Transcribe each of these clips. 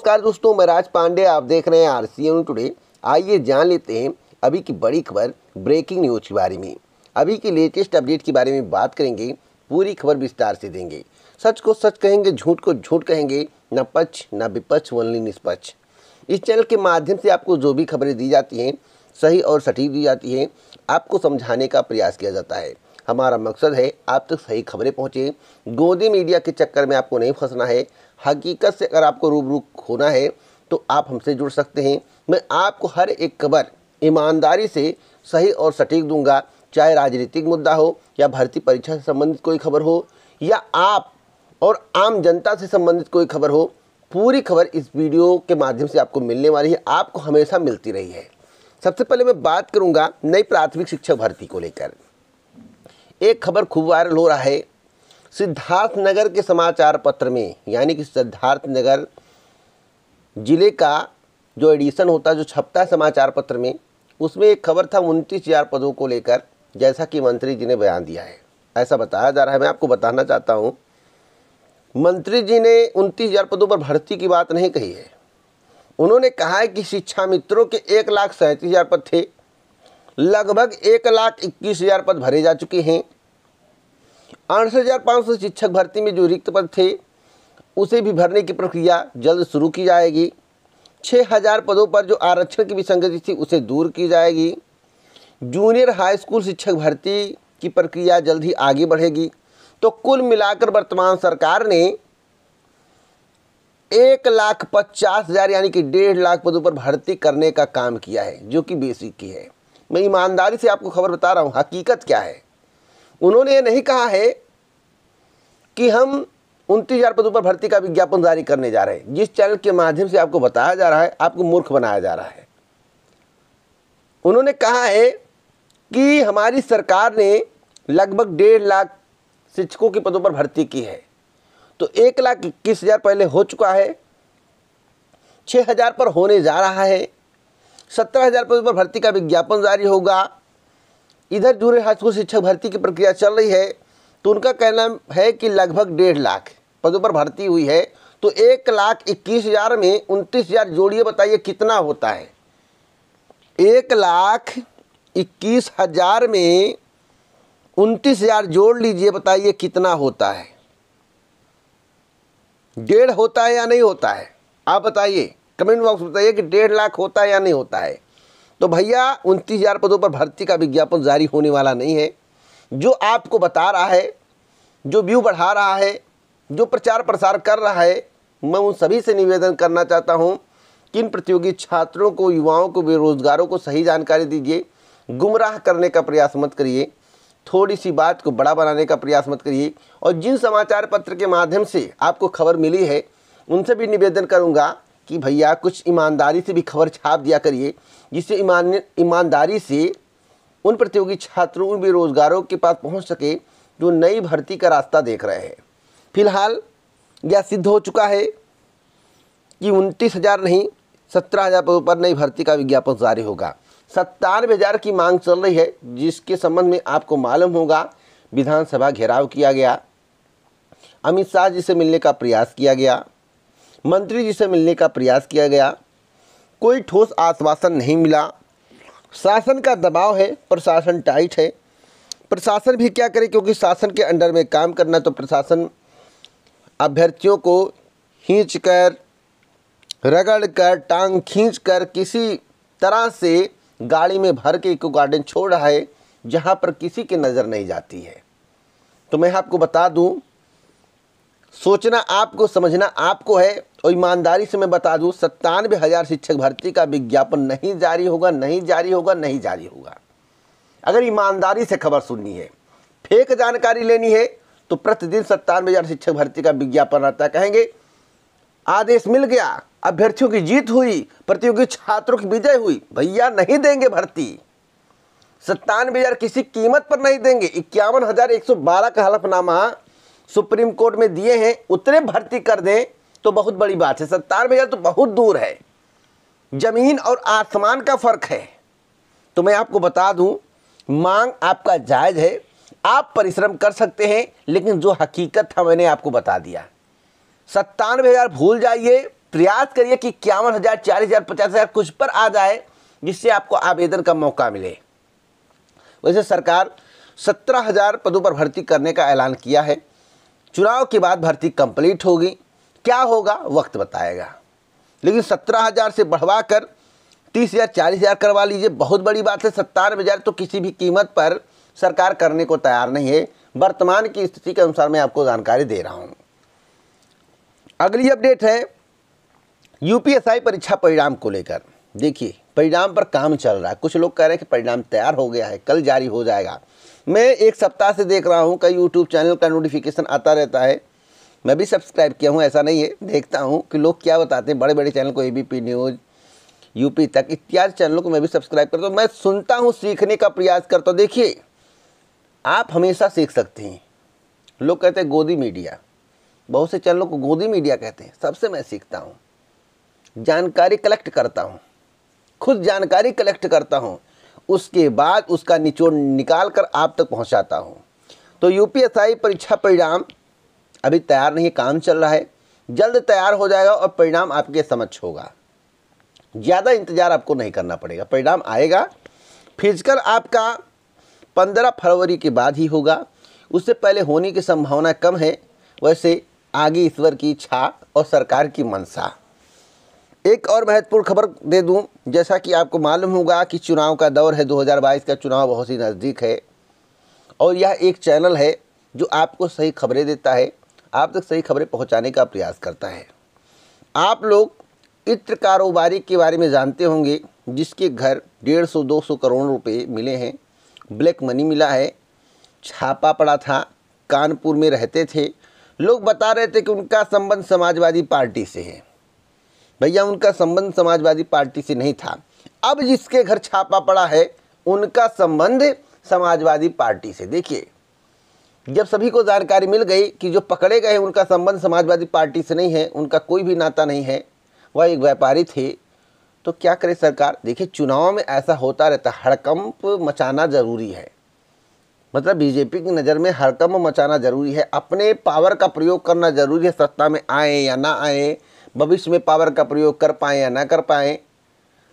नमस्कार दोस्तों, मैं राज पांडे। आप देख रहे हैं RCN टुडे। आइए जान लेते हैं अभी की बड़ी खबर, ब्रेकिंग न्यूज के बारे में। अभी की लेटेस्ट अपडेट के बारे में बात करेंगे, पूरी खबर विस्तार से देंगे। सच को सच कहेंगे, झूठ को झूठ कहेंगे, न पक्ष न विपक्ष, ओनली निष्पक्ष। इस चैनल के माध्यम से आपको जो भी खबरें दी जाती हैं, सही और सटीक दी जाती हैं, आपको समझाने का प्रयास किया जाता है। हमारा मकसद है आप तक सही खबरें पहुँचे। गोदी मीडिया के चक्कर में आपको नहीं फंसना है। हकीकत से अगर आपको रूबरू होना है तो आप हमसे जुड़ सकते हैं। मैं आपको हर एक खबर ईमानदारी से सही और सटीक दूंगा, चाहे राजनीतिक मुद्दा हो या भर्ती परीक्षा से संबंधित कोई खबर हो या आप और आम जनता से संबंधित कोई खबर हो। पूरी खबर इस वीडियो के माध्यम से आपको मिलने वाली है, आपको हमेशा मिलती रही है। सबसे पहले मैं बात करूंगा नई प्राथमिक शिक्षक भर्ती को लेकर। एक खबर खूब वायरल हो रहा है सिद्धार्थनगर के समाचार पत्र में, यानी कि सिद्धार्थनगर जिले का जो एडिशन होता है, जो छपता है समाचार पत्र में, उसमें एक खबर था 29,000 पदों को लेकर, जैसा कि मंत्री जी ने बयान दिया है। ऐसा बताया जा रहा है। मैं आपको बताना चाहता हूं, मंत्री जी ने 29,000 पदों पर भर्ती की बात नहीं कही है। उन्होंने कहा है कि शिक्षा मित्रों के 1,37,000 पद थे, लगभग 1,21,000 पद भरे जा चुके हैं। 68,500 शिक्षक भर्ती में जो रिक्त पद थे उसे भी भरने की प्रक्रिया जल्द शुरू की जाएगी। 6,000 पदों पर जो आरक्षण की विसंगति थी उसे दूर की जाएगी। जूनियर हाई स्कूल शिक्षक भर्ती की प्रक्रिया जल्द ही आगे बढ़ेगी। तो कुल मिलाकर वर्तमान सरकार ने 1,50,000 यानी कि 1.5 लाख पदों पर भर्ती करने का काम किया है, जो कि बेसिक की है। मैं ईमानदारी से आपको खबर बता रहा हूँ, हकीकत क्या है। उन्होंने ये नहीं कहा है कि हम 29,000 पदों पर भर्ती का विज्ञापन जारी करने जा रहे हैं। जिस चैनल के माध्यम से आपको बताया जा रहा है, आपको मूर्ख बनाया जा रहा है। उन्होंने कहा है कि हमारी सरकार ने लगभग 1.5 लाख शिक्षकों के पदों पर भर्ती की है। तो 1,21,000 पहले हो चुका है, 6,000 पर होने जा रहा है। 17,000 पदों पर भर्ती का विज्ञापन जारी होगा। इधर जूनियर हाई स्कूल शिक्षक भर्ती की प्रक्रिया चल रही है। तो उनका कहना है कि लगभग 1.5 लाख पदों पर भर्ती हुई है। तो 1,21,000 में 29,000 जोड़िए, बताइए कितना होता है। 1,21,000 में 29,000 जोड़ लीजिए, बताइए कितना होता है। 1.5 होता है या नहीं होता है? आप बताइए, कमेंट बॉक्स में बताइए कि 1.5 लाख होता है या नहीं होता है। तो भैया 29,000 पदों पर भर्ती का विज्ञापन जारी होने वाला नहीं है। जो आपको बता रहा है, जो व्यू बढ़ा रहा है, जो प्रचार प्रसार कर रहा है, मैं उन सभी से निवेदन करना चाहता हूं कि इन प्रतियोगी छात्रों को, युवाओं को, बेरोजगारों को सही जानकारी दीजिए। गुमराह करने का प्रयास मत करिए, थोड़ी सी बात को बड़ा बनाने का प्रयास मत करिए। और जिन समाचार पत्र के माध्यम से आपको खबर मिली है, उनसे भी निवेदन करूंगा कि भैया कुछ ईमानदारी से भी खबर छाप दिया करिए, जिससे ईमानदारी से उन प्रतियोगी छात्रों, उन बेरोजगारों के पास पहुंच सके जो नई भर्ती का रास्ता देख रहे हैं। फिलहाल यह सिद्ध हो चुका है कि 29,000 नहीं, 17,000 पदों पर नई भर्ती का विज्ञापन जारी होगा। 97,000 की मांग चल रही है, जिसके संबंध में आपको मालूम होगा विधानसभा घेराव किया गया, अमित शाह जी से मिलने का प्रयास किया गया, मंत्री जी से मिलने का प्रयास किया गया, कोई ठोस आश्वासन नहीं मिला। शासन का दबाव है, प्रशासन टाइट है। प्रशासन भी क्या करे, क्योंकि शासन के अंडर में काम करना, तो प्रशासन अभ्यर्थियों को खींचकर, रगड़कर, टांग खींचकर किसी तरह से गाड़ी में भर के इको गार्डन छोड़ रहा है, जहां पर किसी की नज़र नहीं जाती है। तो मैं आपको बता दूं, सोचना आपको, समझना आपको है। और ईमानदारी से मैं बता दूं, 97,000 शिक्षक भर्ती का विज्ञापन नहीं जारी होगा, नहीं जारी होगा, नहीं जारी होगा। अगर ईमानदारी से खबर सुननी है, फेक जानकारी लेनी है, तो प्रतिदिन 97,000 शिक्षक भर्ती का विज्ञापन आता है। कहेंगे आदेश मिल गया, अभ्यर्थियों की जीत हुई, प्रतियोगी छात्रों की विजय हुई। भैया नहीं देंगे भर्ती। 97,000 किसी कीमत पर नहीं देंगे। 51,112 का हलफनामा सुप्रीम कोर्ट में दिए हैं, उतने भर्ती कर दें तो बहुत बड़ी बात है। 97,000 तो बहुत दूर है, जमीन और आसमान का फर्क है। तो मैं आपको बता दूं, मांग आपका जायज़ है, आप परिश्रम कर सकते हैं, लेकिन जो हकीकत था मैंने आपको बता दिया। 97,000 भूल जाइए, प्रयास करिए कि 51,000, 40,000, 50,000 कुछ पर आ जाए, जिससे आपको आवेदन का मौका मिले। वैसे सरकार 17,000 पदों पर भर्ती करने का ऐलान किया है। चुनाव के बाद भर्ती कंप्लीट होगी, क्या होगा वक्त बताएगा। लेकिन 17,000 से बढ़वा कर 30,000, 40,000 करवा लीजिए, बहुत बड़ी बात है। 97,000 तो किसी भी कीमत पर सरकार करने को तैयार नहीं है। वर्तमान की स्थिति के अनुसार मैं आपको जानकारी दे रहा हूं। अगली अपडेट है यूपीएससी परीक्षा परिणाम को लेकर। देखिए, परिणाम पर काम चल रहा है। कुछ लोग कह रहे हैं कि परिणाम तैयार हो गया है, कल जारी हो जाएगा। मैं एक सप्ताह से देख रहा हूं, कई यूट्यूब चैनल का नोटिफिकेशन आता रहता है। मैं भी सब्सक्राइब किया हूं, ऐसा नहीं है, देखता हूं कि लोग क्या बताते हैं। बड़े बड़े चैनल को, एबीपी न्यूज़, यूपी तक इत्यादि चैनलों को मैं भी सब्सक्राइब करता हूँ। मैं सुनता हूँ, सीखने का प्रयास करता हूँ। देखिए, आप हमेशा सीख सकते हैं। लोग कहते हैं गोदी मीडिया, बहुत से चैनलों को गोदी मीडिया कहते हैं। सबसे मैं सीखता हूँ, जानकारी कलेक्ट करता हूँ, खुद जानकारी कलेक्ट करता हूँ, उसके बाद उसका निचोड़ निकाल कर आप तक पहुँचाता हूँ। तो यूपीएससी परीक्षा परिणाम अभी तैयार नहीं, काम चल रहा है, जल्द तैयार हो जाएगा और परिणाम आपके समक्ष होगा। ज़्यादा इंतज़ार आपको नहीं करना पड़ेगा, परिणाम आएगा। फिजिकल आपका 15 फरवरी के बाद ही होगा, उससे पहले होने की संभावना कम है। वैसे आगे ईश्वर की इच्छा और सरकार की मंशा। एक और महत्वपूर्ण खबर दे दूं, जैसा कि आपको मालूम होगा कि चुनाव का दौर है, 2022 का चुनाव बहुत ही नज़दीक है और यह एक चैनल है जो आपको सही खबरें देता है, आप तक सही खबरें पहुंचाने का प्रयास करता है। आप लोग इत्र कारोबारी के बारे में जानते होंगे, जिसके घर 150-200 करोड़ रुपए मिले हैं, ब्लैक मनी मिला है, छापा पड़ा था, कानपुर में रहते थे। लोग बता रहे थे कि उनका संबंध समाजवादी पार्टी से है। भैया, उनका संबंध समाजवादी पार्टी से नहीं था। अब जिसके घर छापा पड़ा है उनका संबंध समाजवादी पार्टी से। देखिए, जब सभी को जानकारी मिल गई कि जो पकड़े गए उनका संबंध समाजवादी पार्टी से नहीं है, उनका कोई भी नाता नहीं है, वह एक व्यापारी थे, तो क्या करे सरकार। देखिए, चुनाव में ऐसा होता रहता, हड़कंप मचाना जरूरी है। मतलब बीजेपी की नज़र में हड़कंप मचाना जरूरी है, अपने पावर का प्रयोग करना जरूरी है। सत्ता में आए या ना आए, भविष्य में पावर का प्रयोग कर पाएँ या ना कर पाएँ,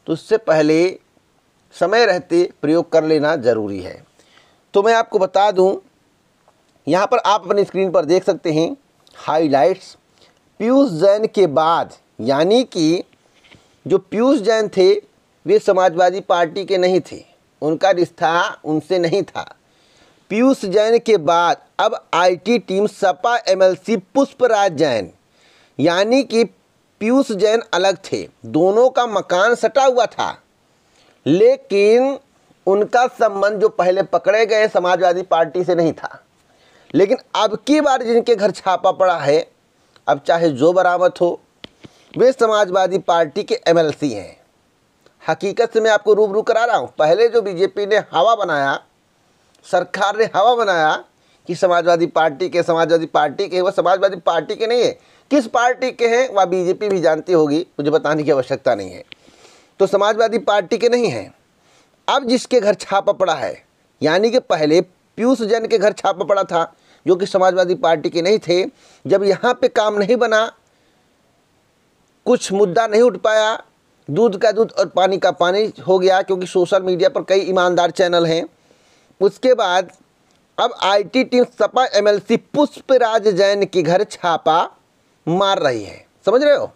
तो उससे पहले समय रहते प्रयोग कर लेना ज़रूरी है। तो मैं आपको बता दूं, यहाँ पर आप अपनी स्क्रीन पर देख सकते हैं हाइलाइट्स। पीयूष जैन के बाद, यानी कि जो पीयूष जैन थे वे समाजवादी पार्टी के नहीं थे, उनका रिश्ता उनसे नहीं था। पीयूष जैन के बाद अब IT team Sapa MLC Pushpraj Jain, यानी कि पीयूष जैन अलग थे, दोनों का मकान सटा हुआ था, लेकिन उनका संबंध जो पहले पकड़े गए समाजवादी पार्टी से नहीं था। लेकिन अब की बार जिनके घर छापा पड़ा है, अब चाहे जो बरामद हो, वे समाजवादी पार्टी के एमएलसी हैं। हकीकत से मैं आपको रूबरू करा रहा हूँ। पहले जो बीजेपी ने हवा बनाया, सरकार ने हवा बनाया कि समाजवादी पार्टी के वो समाजवादी पार्टी के नहीं है। किस पार्टी के हैं वह बीजेपी भी जानती होगी, मुझे बताने की आवश्यकता नहीं है। तो समाजवादी पार्टी के नहीं हैं। अब जिसके घर छापा पड़ा है, यानी कि पहले पीयूष जैन के घर छापा पड़ा था जो कि समाजवादी पार्टी के नहीं थे। जब यहाँ पे काम नहीं बना, कुछ मुद्दा नहीं उठ पाया, दूध का दूध और पानी का पानी हो गया, क्योंकि सोशल मीडिया पर कई ईमानदार चैनल हैं। उसके बाद अब IT team Sapa MLC Pushpraj Jain के घर छापा मार रही है। समझ रहे हो,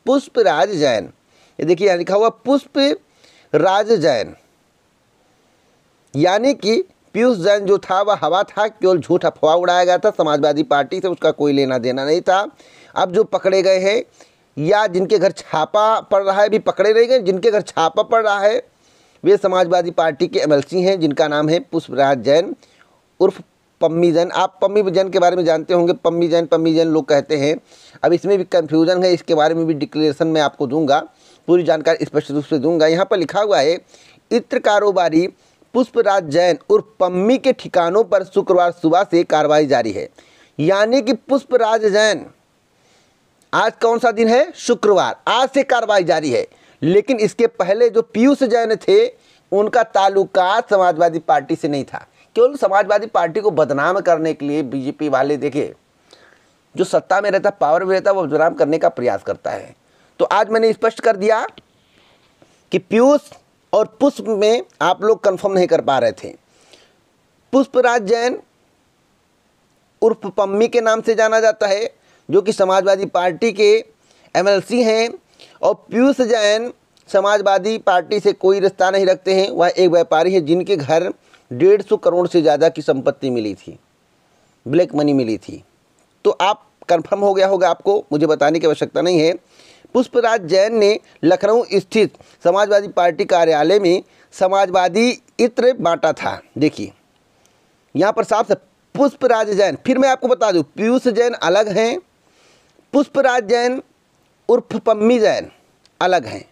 पुष्पराज जैन, ये देखिए यहाँ लिखा हुआ पुष्पराज जैन, यानी कि पीयूष जैन जो था वह हवा था, केवल झूठ अफवाह उड़ाया गया था, समाजवादी पार्टी से उसका कोई लेना देना नहीं था। अब जो पकड़े गए हैं या जिनके घर छापा पड़ रहा है, भी पकड़े नहीं गए, जिनके घर छापा पड़ रहा है वे समाजवादी पार्टी के एमएलसी हैं, जिनका नाम है पुष्पराज जैन उर्फ पम्मी जैन। आप पम्मी जैन के बारे में जानते होंगे, पम्मी जैन लोग कहते हैं। अब इसमें भी कन्फ्यूज़न है, इसके बारे में भी डिक्लेरेशन मैं आपको दूंगा, पूरी जानकारी स्पष्ट रूप से दूंगा। यहाँ पर लिखा हुआ है, इत्र कारोबारी पुष्पराज जैन उर्फ पम्मी के ठिकानों पर शुक्रवार सुबह से कार्रवाई जारी है। यानी कि पुष्पराज जैन, आज कौन सा दिन है, शुक्रवार, आज से कार्रवाई जारी है। लेकिन इसके पहले जो पीयूष जैन थे उनका ताल्लुकात समाजवादी पार्टी से नहीं था। केवल समाजवादी पार्टी को बदनाम करने के लिए बीजेपी वाले, देखिए जो सत्ता में रहता, पावर में रहता, वो बदनाम करने का प्रयास करता है। तो आज मैंने स्पष्ट कर दिया कि पीयूष और पुष्प में आप लोग कंफर्म नहीं कर पा रहे थे। पुष्पराज जैन उर्फ पम्मी के नाम से जाना जाता है, जो कि समाजवादी पार्टी के एमएलसी हैं, और पीयूष जैन समाजवादी पार्टी से कोई रिश्ता नहीं रखते हैं। वह एक व्यापारी है जिनके घर 150 करोड़ से ज़्यादा की संपत्ति मिली थी, ब्लैक मनी मिली थी। तो आप कंफर्म हो गया होगा, आपको मुझे बताने की आवश्यकता नहीं है। पुष्पराज जैन ने लखनऊ स्थित समाजवादी पार्टी कार्यालय में समाजवादी इत्र बांटा था। देखिए यहाँ पर साफ से पुष्पराज जैन, फिर मैं आपको बता दूं, पीयूष जैन अलग हैं, पुष्पराज जैन उर्फ पम्मी जैन अलग हैं।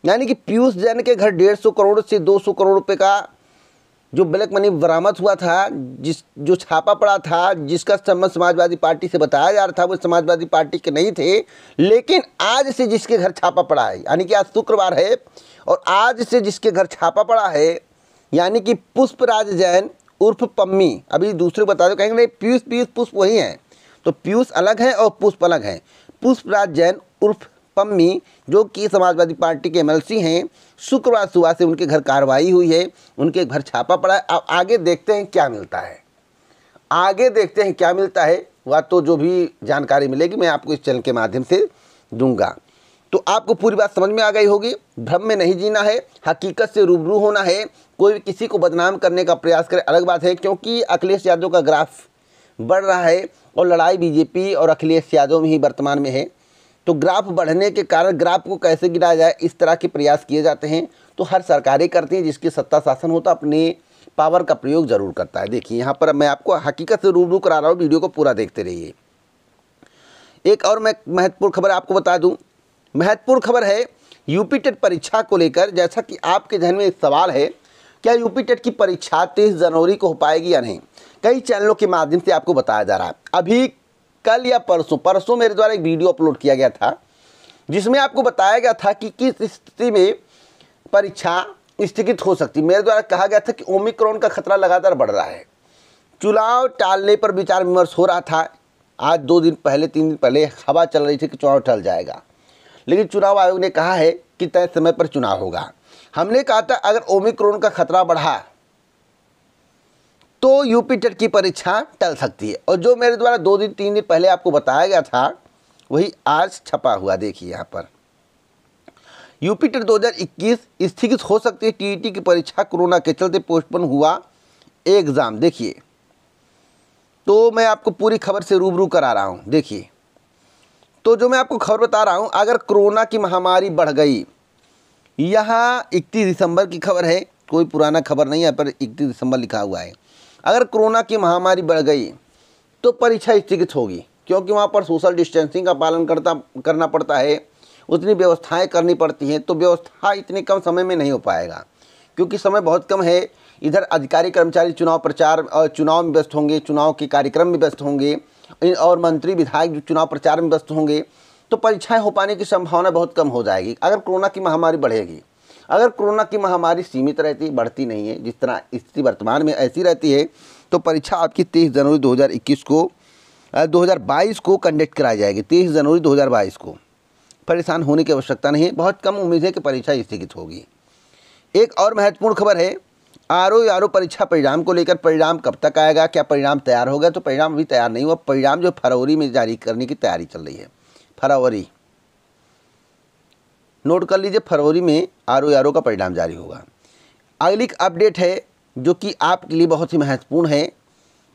यानी कि पीयूष जैन के घर 150 करोड़ से 200 करोड़ रुपए का जो ब्लैक मनी बरामद हुआ था, जो छापा पड़ा था, जिसका संबंध समाजवादी पार्टी से बताया जा रहा था, वो समाजवादी पार्टी के नहीं थे। लेकिन आज से जिसके घर छापा पड़ा है, यानी कि आज शुक्रवार है, और आज से जिसके घर छापा पड़ा है, यानी कि पुष्पराज जैन उर्फ पम्मी, अभी दूसरे बता दो, कहेंगे नहीं पीयूष पुष्प वही हैं, तो पीयूष अलग हैं और पुष्प अलग हैं। पुष्पराज जैन उर्फ पम्मी, जो कि समाजवादी पार्टी के एमएलसी हैं, शुक्रवार सुबह से उनके घर कार्रवाई हुई है, उनके घर छापा पड़ा है। अब आगे देखते हैं क्या मिलता है, आगे देखते हैं क्या मिलता है। वह तो जो भी जानकारी मिलेगी मैं आपको इस चैनल के माध्यम से दूंगा। तो आपको पूरी बात समझ में आ गई होगी। भ्रम में नहीं जीना है, हकीकत से रूबरू होना है। कोई किसी को बदनाम करने का प्रयास करे अलग बात है, क्योंकि अखिलेश यादव का ग्राफ बढ़ रहा है और लड़ाई बीजेपी और अखिलेश यादव में ही वर्तमान में है। तो ग्राफ बढ़ने के कारण ग्राफ को कैसे गिराया जाए, इस तरह के प्रयास किए जाते हैं। तो हर सरकारें करती हैं, जिसकी सत्ता शासन होता है अपने पावर का प्रयोग जरूर करता है। देखिए यहाँ पर मैं आपको हकीकत से रूबरू करा रहा हूँ, वीडियो को पूरा देखते रहिए। एक और मैं महत्वपूर्ण खबर आपको बता दूँ, महत्वपूर्ण खबर है यूपी टेट परीक्षा को लेकर। जैसा कि आपके ध्यान में एक सवाल है, क्या यूपी टेट की परीक्षा 23 जनवरी को हो पाएगी या नहीं, कई चैनलों के माध्यम से आपको बताया जा रहा है। अभी कल या परसों मेरे द्वारा एक वीडियो अपलोड किया गया था, जिसमें आपको बताया गया था कि किस स्थिति में परीक्षा स्थगित हो सकती। मेरे द्वारा कहा गया था कि ओमिक्रॉन का खतरा लगातार बढ़ रहा है, चुनाव टालने पर विचार विमर्श हो रहा था। आज 2 दिन पहले 3 दिन पहले हवा चल रही थी कि चुनाव टल जाएगा, लेकिन चुनाव आयोग ने कहा है कि तय समय पर चुनाव होगा। हमने कहा था अगर ओमिक्रॉन का खतरा बढ़ा तो यूपी टेट की परीक्षा टल सकती है, और जो मेरे द्वारा 2 दिन 3 दिन पहले आपको बताया गया था वही आज छपा हुआ। देखिए यहाँ पर यूपी टेट 2021 स्थगित हो सकती है, टीईटी की परीक्षा कोरोना के चलते पोस्टपोन हुआ एग्जाम। देखिए तो मैं आपको पूरी खबर से रूबरू करा रहा हूँ। देखिए तो जो मैं आपको खबर बता रहा हूँ, अगर कोरोना की महामारी बढ़ गई, यहाँ 31 दिसंबर की खबर है, कोई पुराना खबर नहीं है, पर 31 दिसंबर लिखा हुआ है। अगर कोरोना की महामारी बढ़ गई तो परीक्षा स्थगित होगी, क्योंकि वहाँ पर सोशल डिस्टेंसिंग का पालन करना पड़ता है, उतनी व्यवस्थाएं करनी पड़ती हैं। तो व्यवस्था इतने कम समय में नहीं हो पाएगा, क्योंकि समय बहुत कम है। इधर अधिकारी कर्मचारी चुनाव प्रचार और चुनाव में व्यस्त होंगे, चुनाव के कार्यक्रम में व्यस्त होंगे, और मंत्री विधायक जो चुनाव प्रचार में व्यस्त होंगे, तो परीक्षाएं हो पाने की संभावना बहुत कम हो जाएगी अगर कोरोना की महामारी बढ़ेगी। अगर कोरोना की महामारी सीमित रहती, बढ़ती नहीं है, जिस तरह स्थिति वर्तमान में ऐसी रहती है, तो परीक्षा आपकी 23 जनवरी 2022 को कंडक्ट कराई जाएगी। 23 जनवरी 2022 को। परेशान होने की आवश्यकता नहीं है, बहुत कम उम्मीद है कि परीक्षा स्थगित होगी। एक और महत्वपूर्ण खबर है आरओ परीक्षा परिणाम को लेकर। परिणाम कब तक आएगा, क्या परिणाम तैयार होगा? तो परिणाम अभी तैयार नहीं हुआ। परिणाम जो फरवरी में जारी करने की तैयारी चल रही है, फरवरी, नोट कर लीजिए, फरवरी में आरओ का परिणाम जारी होगा। अगली अपडेट है जो कि आपके लिए बहुत ही महत्वपूर्ण है,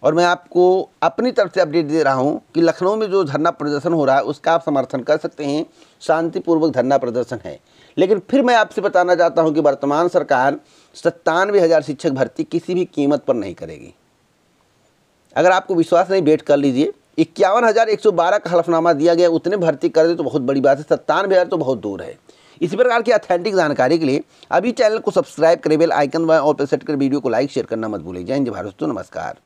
और मैं आपको अपनी तरफ से अपडेट दे रहा हूं कि लखनऊ में जो धरना प्रदर्शन हो रहा है उसका आप समर्थन कर सकते हैं। शांतिपूर्वक धरना प्रदर्शन है, लेकिन फिर मैं आपसे बताना चाहता हूं कि वर्तमान सरकार 97,000 शिक्षक भर्ती किसी भी कीमत पर नहीं करेगी। अगर आपको विश्वास नहीं, वेट कर लीजिए। 51,112 का हलफनामा दिया गया, उतने भर्ती कर दे तो बहुत बड़ी बात है। 97,000 तो बहुत दूर है। इसी प्रकार की ऑथेंटिक जानकारी के लिए अभी चैनल को सब्सक्राइब करें, बेल आइकन दबाएं और प्रेस कर वीडियो को लाइक शेयर करना मत भूलिए। जय हिंद, भारत, नमस्कार।